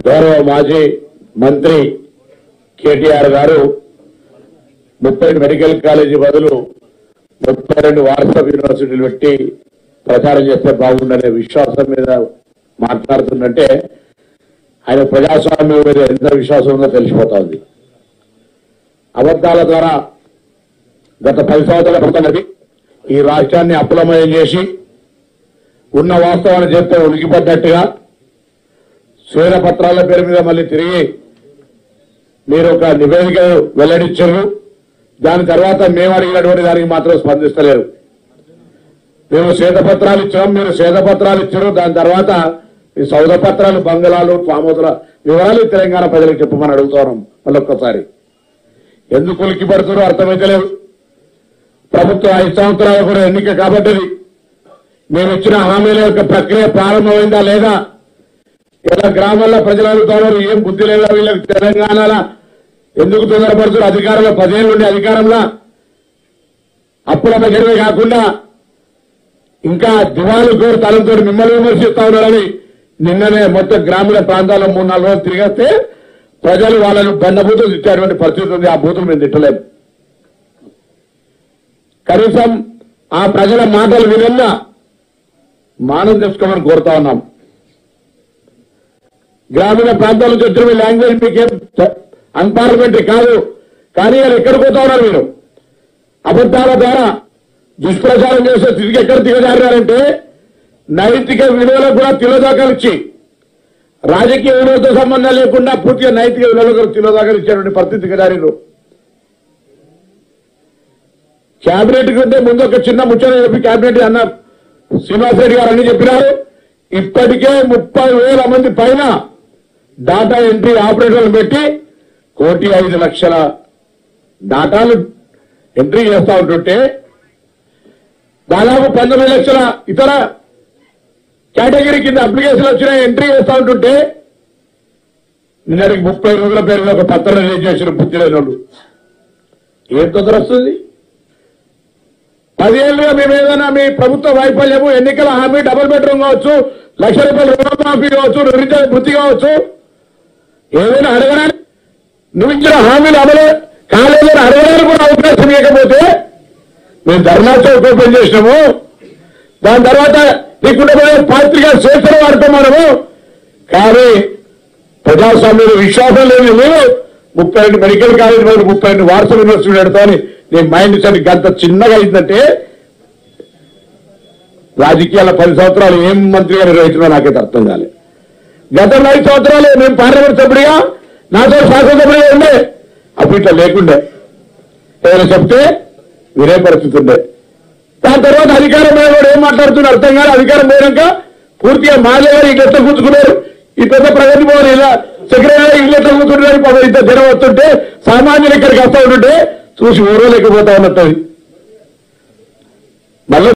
గౌరవ మాజీ మంత్రి కేటీఆర్ గారు 30 మెడికల్ కాలేజీ బదులు 32 వాట్సాప్ యూనివర్సిటీలు పెట్టి ప్రచారం చేస్తే బాగుండనే విశ్వాసం మీద మాట్లాడుతుందంటే ఆయన ప్రజాస్వామ్యం మీద ఎంత విశ్వాసం ఉందో తెలిసిపోతుంది. అబద్దాల ద్వారా గత 10 సంవత్సరాల క్రితం ఈ రాష్ట్రాన్ని అప్పులమయం చేసి ఉన్న వాస్తవాన్ని చెప్తే ఉలికిపడ్డట్టుగా శ్వేత పత్రాల పేరు మీద మళ్ళీ తిరిగి మీరు ఒక నివేదిక వెల్లడించారు. దాని తర్వాత మేము అడిగినటువంటి దానికి మాత్రం స్పందిస్తలేరు. మేము శ్వేతపత్రాలు ఇచ్చాం, మీరు శ్వేతపత్రాలు ఇచ్చారు. దాని తర్వాత ఈ సౌద పత్రాలు, బంగళాలు, ఫామ్ హౌస్ల వివరాలు తెలంగాణ ప్రజలకు చెప్పమని అడుగుతున్నాం. మళ్ళొక్కసారి ఎందుకు ఉలికి పడుతున్నారో అర్థమైతలేదు. ప్రభుత్వం 5 సంవత్సరాలు కూడా ఎన్నిక కాబట్టి మేము ఇచ్చిన హామీల యొక్క ప్రక్రియ ప్రారంభమైందా లేదా? ఇలా గ్రామాల్లో ప్రజలు అడుగుతున్నారు, ఏం బుద్ధి లేదా వీళ్ళకి? తెలంగాణలో ఎందుకు తొందరపడుతున్నారు? అధికారంలో 10 ఏళ్ళు ఉండే అధికారంలో అప్పుల మధ్యమే కాకుండా ఇంకా దివాళీ కోరు తలంతో మిమ్మల్ని విమర్శిస్తా ఉన్నారని నిన్ననే మొత్తం గ్రామీణ ప్రాంతాల్లో 3-4 రోజులు తిరిగేస్తే ప్రజలు వాళ్ళను బండబూతులు తిట్టేటువంటి పరిస్థితి ఉంది. ఆ బూతులు మేము తిట్టలేము. కనీసం ఆ ప్రజల మాటలు వినన్నా మానం తెచ్చుకోమని కోరుతా ఉన్నాం. గ్రామీణ ప్రాంతాల నుంచి వచ్చిన మీ లాంగ్వేజ్ మీకేం అన్పార్లమెంటరీ కాదు, కానీ వాళ్ళు ఎక్కడ పోతా ఉన్నారు? మీరు అబద్దాల ద్వారా దుష్ప్రచారం చేసే స్థితికి ఎక్కడ దిగజారారంటే నైతిక విలువలకు కూడా తిలోదాకలిచ్చి రాజకీయ విలువలతో సంబంధం లేకుండా పూర్తిగా నైతిక విలువలకు తిలోదాకలిచ్చేటువంటి పరిస్థితి దిగజారు. క్యాబినెట్ కంటే ముందు ఒక చిన్న ముచ్చట చెప్పి క్యాబినెట్ అన్నారు. శ్రీనివాస్ రెడ్డి గారు అన్ని చెప్పినారు. ఇప్పటికే 30,000 మంది పైన డాటా ఎంట్రీ ఆపరేటర్లు పెట్టి 1,05,00,000 డాటాలు ఎంట్రీ చేస్తా ఉంటుంటే దాదాపు 19 లక్షల ఇతర కేటగిరీ కింద అప్లికేషన్ వచ్చిన ఎంట్రీ చేస్తా ఉంటుంటే నిన్నటికి 30 రోజుల పేరు ఒక పత్రం రిలీజ్ చేసిన బుద్ధి లేని వాళ్ళు. ఏం తొందర వస్తుంది? 10 ఏళ్ళుగా మేము ఏదైనా మీ ప్రభుత్వ వైఫల్యము, ఎన్నికల హామీ, డబుల్ బెడ్రూమ్ కావచ్చు, ₹1,00,000 రుణమాఫీ కావచ్చు, నిరుద్యోగ వృత్తి కావచ్చు, ఏదైనా అడగడానికి నువ్వు ఇచ్చిన హామీలు అమలు కాలేదని అడగడానికి కూడా అవకాశం ఇవ్వకపోతే మేము ధర్నా చౌక్ ఓపెన్ చేసినాము. దాని తర్వాత నీకుండా పాత్రికా స్వేచ్ఛను వాడతాం మనము. కానీ ప్రజాస్వామ్యం విశ్వాసం లేదు. మీరు 32 మెడికల్ కాలేజ్ 32 వాట్సాప్ యూనివర్సిటీ పెడతామని నీ మైండ్ సెట్ గంత చిన్నగా అయిందంటే రాజకీయాల 10 సంవత్సరాలు ఏం మంత్రిగా నిర్వహించినా నాకైతే అర్థం కాలేదు. గతంలో 5 సంవత్సరాలు మేము పార్లమెంట్ సభ్యుడిగా, నాతో శాసనసభ్యుడిగా ఉండే, అప్పుడు ఇట్లా లేకుండే. ఏదైనా చెప్తే వినే పరిస్థితి ఉండే. దాని తర్వాత అధికారం మీద కూడా ఏం మాట్లాడుతున్నా అర్థం కాదు. అధికారం పోయాక పూర్తిగా మాలేగారు ఇట్లా కూర్చుకున్నారు. ఈ పెద్ద ప్రగతి భవన్ ఇలా సెక్రటరీ ఇల్లు ఎట్లా కూర్చుంటారు? ఇంత జనం వస్తుంటే సామాన్యులు ఇక్కడికి వస్తూ ఉంటుంటే చూసి ఊరలేకపోతా ఉన్నట్టు. మళ్ళీ